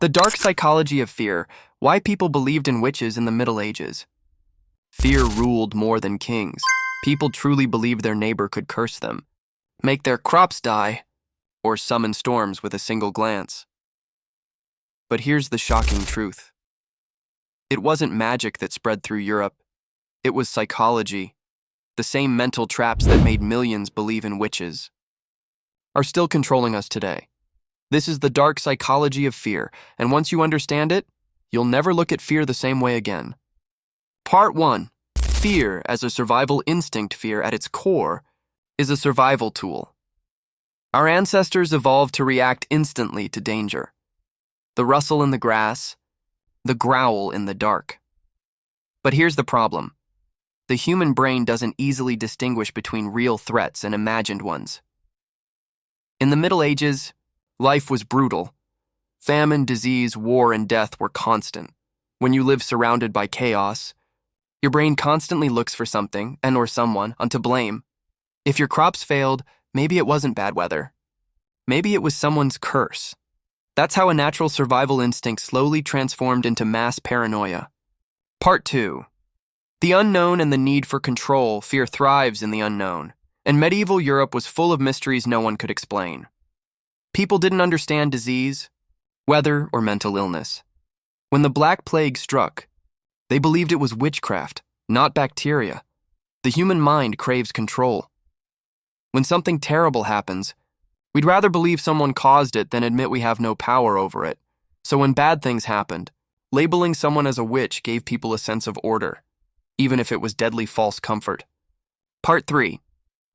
The dark psychology of fear, why people believed in witches in the Middle Ages. Fear ruled more than kings. People truly believed their neighbor could curse them, make their crops die, or summon storms with a single glance. But here's the shocking truth. It wasn't magic that spread through Europe. It was psychology. The same mental traps that made millions believe in witches are still controlling us today. This is the dark psychology of fear, and once you understand it, you'll never look at fear the same way again. Part 1. Fear as a survival instinct. Fear at its core is a survival tool. Our ancestors evolved to react instantly to danger. The rustle in the grass, the growl in the dark. But here's the problem. The human brain doesn't easily distinguish between real threats and imagined ones. In the Middle Ages, life was brutal. Famine, disease, war, and death were constant. When you live surrounded by chaos, your brain constantly looks for something and/or someone to blame. If your crops failed, maybe it wasn't bad weather. Maybe it was someone's curse. That's how a natural survival instinct slowly transformed into mass paranoia. Part 2. The unknown and the need for control. Fear thrives in the unknown, and medieval Europe was full of mysteries no one could explain. People didn't understand disease, weather, or mental illness. When the Black Plague struck, they believed it was witchcraft, not bacteria. The human mind craves control. When something terrible happens, we'd rather believe someone caused it than admit we have no power over it. So when bad things happened, labeling someone as a witch gave people a sense of order, even if it was deadly false comfort. Part 3.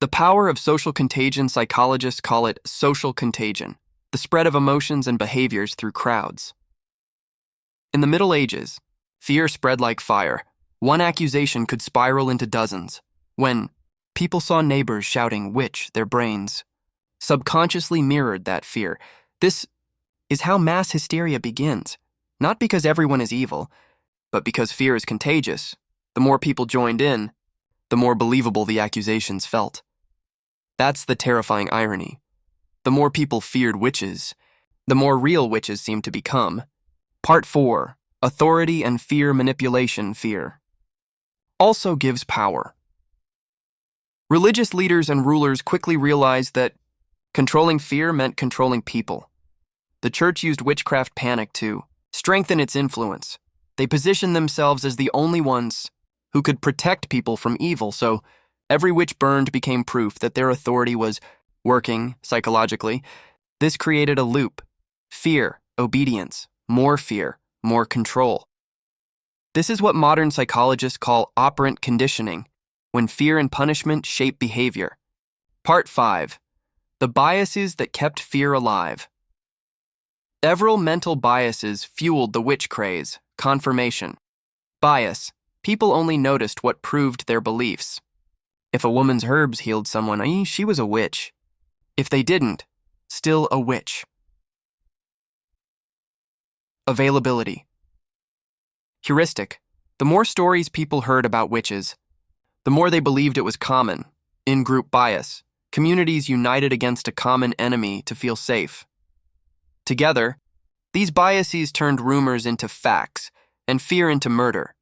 The power of social contagion. Psychologists call it social contagion, the spread of emotions and behaviors through crowds. In the Middle Ages, fear spread like fire. One accusation could spiral into dozens. When people saw neighbors shouting "witch," their brains subconsciously mirrored that fear. This is how mass hysteria begins, not because everyone is evil, but because fear is contagious. The more people joined in, the more believable the accusations felt. That's the terrifying irony. The more people feared witches, the more real witches seemed to become. Part 4. Authority and fear manipulation. Fear also gives power. Religious leaders and rulers quickly realized that controlling fear meant controlling people. The church used witchcraft panic to strengthen its influence. They positioned themselves as the only ones who could protect people from evil, so every witch burned became proof that their authority was working psychologically. This created a loop. Fear, obedience, more fear, more control. This is what modern psychologists call operant conditioning, when fear and punishment shape behavior. Part 5. The biases that kept fear alive. Several mental biases fueled the witch craze. Confirmation. Bias. People only noticed what proved their beliefs. If a woman's herbs healed someone, she was a witch. If they didn't, still a witch. Availability. Heuristic. The more stories people heard about witches, the more they believed it was common. In-group bias. Communities united against a common enemy to feel safe. Together, these biases turned rumors into facts and fear into murder.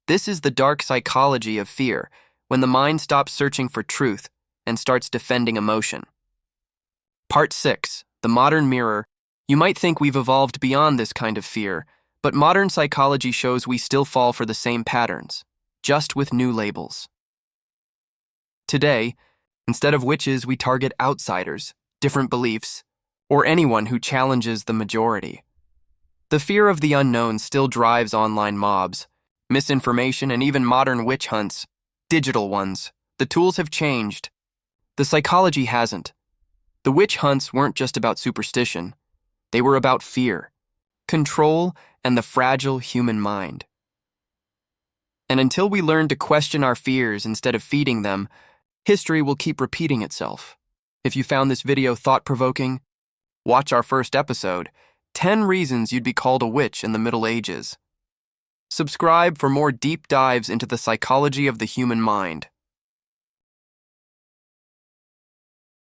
This is the dark psychology of fear, when the mind stops searching for truth and starts defending emotion. Part 6. The modern mirror. You might think we've evolved beyond this kind of fear, but modern psychology shows we still fall for the same patterns, just with new labels. Today, instead of witches, we target outsiders, different beliefs, or anyone who challenges the majority. The fear of the unknown still drives online mobs, misinformation, and even modern witch hunts, digital ones. The tools have changed. The psychology hasn't. The witch hunts weren't just about superstition. They were about fear, control, and the fragile human mind. And until we learn to question our fears instead of feeding them, history will keep repeating itself. If you found this video thought-provoking, watch our first episode, 10 Reasons You'd Be Called a Witch in the Middle Ages. Subscribe for more deep dives into the psychology of the human mind.